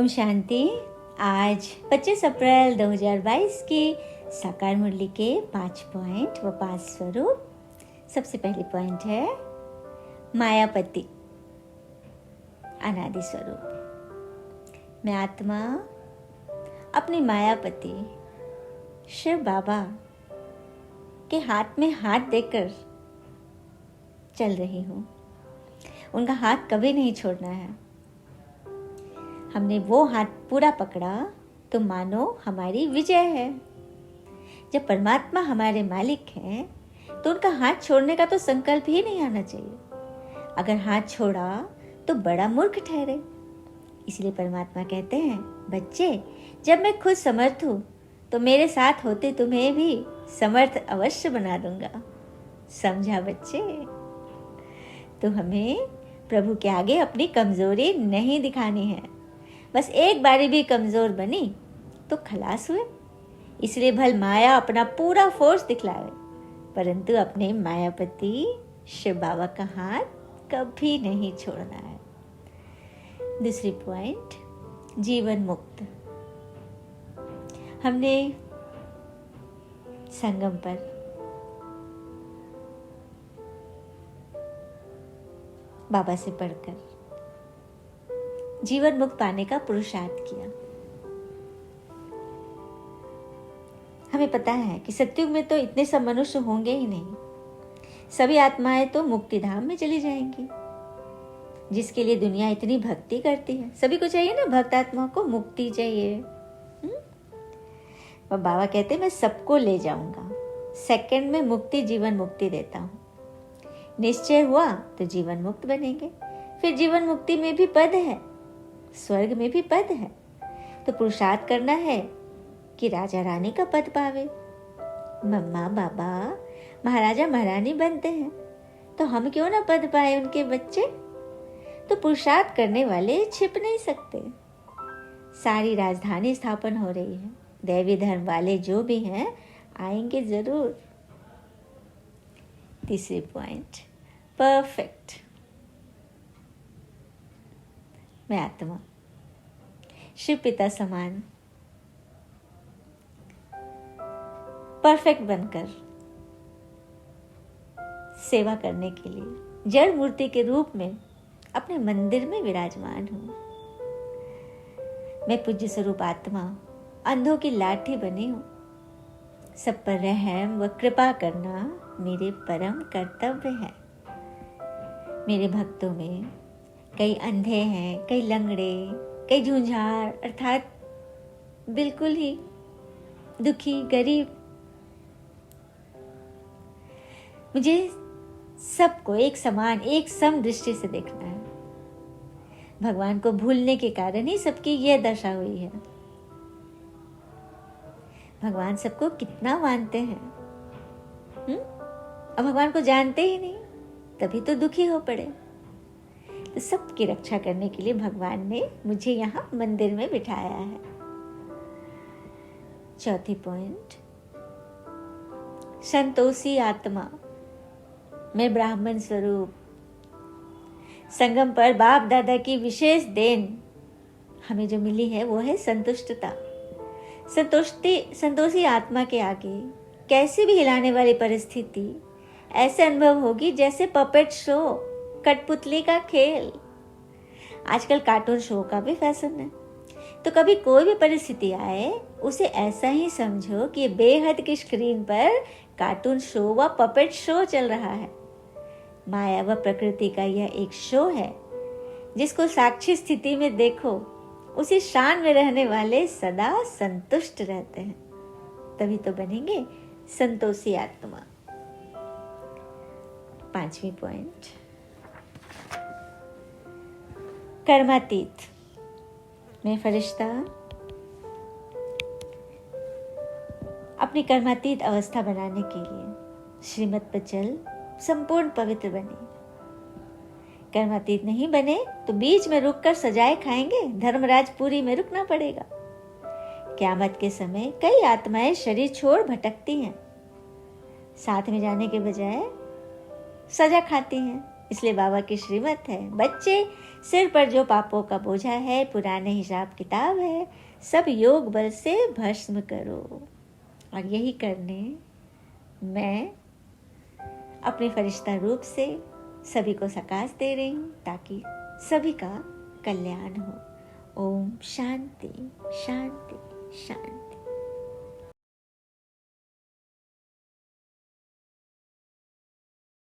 ओम शांति। आज 25 अप्रैल 2022 की साकार मुरली के 5 पॉइंट व 5 स्वरूप। सबसे पहली पॉइंट है मायापति अनादि स्वरूप। मैं आत्मा अपनी मायापति शिव बाबा के हाथ में हाथ देकर चल रही हूँ। उनका हाथ कभी नहीं छोड़ना है। हमने वो हाथ पूरा पकड़ा तो मानो हमारी विजय है। जब परमात्मा हमारे मालिक हैं तो उनका हाथ छोड़ने का तो संकल्प ही नहीं आना चाहिए। अगर हाथ छोड़ा तो बड़ा मूर्ख ठहरे। इसलिए परमात्मा कहते हैं, बच्चे जब मैं खुद समर्थ हूँ तो मेरे साथ होते तुम्हें भी समर्थ अवश्य बना दूंगा। समझा बच्चे? तो हमें प्रभु के आगे अपनी कमजोरी नहीं दिखानी है। बस एक बारी भी कमजोर बनी तो खलास हुए। इसलिए भल माया अपना पूरा फोर्स दिखलावे, परंतु अपने मायापति शिव बाबा का हाथ कभी नहीं छोड़ना है। दूसरी पॉइंट, जीवन मुक्त। हमने संगम पर बाबा से पढ़कर जीवन मुक्त पाने का पुरुषार्थ किया। हमें पता है कि सत्युग में तो इतने सब मनुष्य होंगे ही नहीं। सभी आत्माएं तो मुक्ति धाम में चली जाएंगी, जिसके लिए दुनिया इतनी भक्ति करती है। सभी को चाहिए ना, भक्त आत्मा को मुक्ति चाहिए। और बाबा कहते हैं मैं सबको ले जाऊंगा। सेकंड में मुक्ति, जीवन मुक्ति देता हूं। निश्चय हुआ तो जीवन मुक्त बनेंगे। फिर जीवन मुक्ति में भी पद है, स्वर्ग में भी पद है। तो पुरुषार्थ करना है कि राजा रानी का पद पावे। मम्मा बाबा महाराजा महारानी बनते हैं, तो हम क्यों ना पद पाए उनके बच्चे? तो पुरुषार्थ करने वाले छिप नहीं सकते। सारी राजधानी स्थापन हो रही है। दैवी धर्म वाले जो भी हैं आएंगे जरूर। तीसरी पॉइंट, परफेक्ट। मैं आत्मा शिव पिता समान परफेक्ट बनकर सेवा करने के लिए जड़ मूर्ति के रूप में अपने मंदिर में विराजमान हूं। मैं पूज्य स्वरूप आत्मा अंधों की लाठी बनी हूं। सब पर रहम व कृपा करना मेरे परम कर्तव्य है। मेरे भक्तों में कई अंधे हैं, कई लंगड़े, कई झूंझार अर्थात बिल्कुल ही दुखी, गरीब। मुझे सबको एक समान, एक सम दृष्टि से देखना है। भगवान को भूलने के कारण ही सबकी यह दशा हुई है। भगवान सबको कितना मानते हैं, और भगवान को जानते ही नहीं, तभी तो दुखी हो पड़े। तो सबकी रक्षा करने के लिए भगवान ने मुझे यहाँ मंदिर में बिठाया है। चौथी पॉइंट, संतोषी आत्मा। मैं ब्राह्मण स्वरूप। संगम पर बाप दादा की विशेष देन हमें जो मिली है वो है संतुष्टता। संतोषी आत्मा के आगे कैसी भी हिलाने वाली परिस्थिति ऐसे अनुभव होगी जैसे पपेट शो, कठपुतली का खेल। आजकल कार्टून शो का भी फैशन है। तो कभी कोई भी परिस्थिति आए उसे ऐसा ही समझो कि बेहद की स्क्रीन पर कार्टून शो व पपेट शो चल रहा है। माया व प्रकृति का यह एक शो है जिसको साक्षी स्थिति में देखो, उसी शान में रहने वाले सदा संतुष्ट रहते हैं। तभी तो बनेंगे संतोषी आत्मा। पांचवी पॉइंट, कर्मातीत। मैं फरिश्ता अपनी कर्मातीत अवस्था बनाने के लिए श्रीमत पर चल संपूर्ण पवित्र बने। कर्मातीत नहीं बने तो बीच में रुककर सजाए खाएंगे। धर्मराजपुरी में रुकना पड़ेगा। क़यामत के समय कई आत्माएं शरीर छोड़ भटकती हैं, साथ में जाने के बजाय सजा खाती हैं। इसलिए बाबा की श्रीमत है, बच्चे सिर पर जो पापों का बोझा है, पुराने हिसाब किताब है, सब योग बल से भस्म करो। और यही करने मैं अपने फरिश्ता रूप से सभी को सकाश दे रही हूँ, ताकि सभी का कल्याण हो। ओम शांति शांति शांति।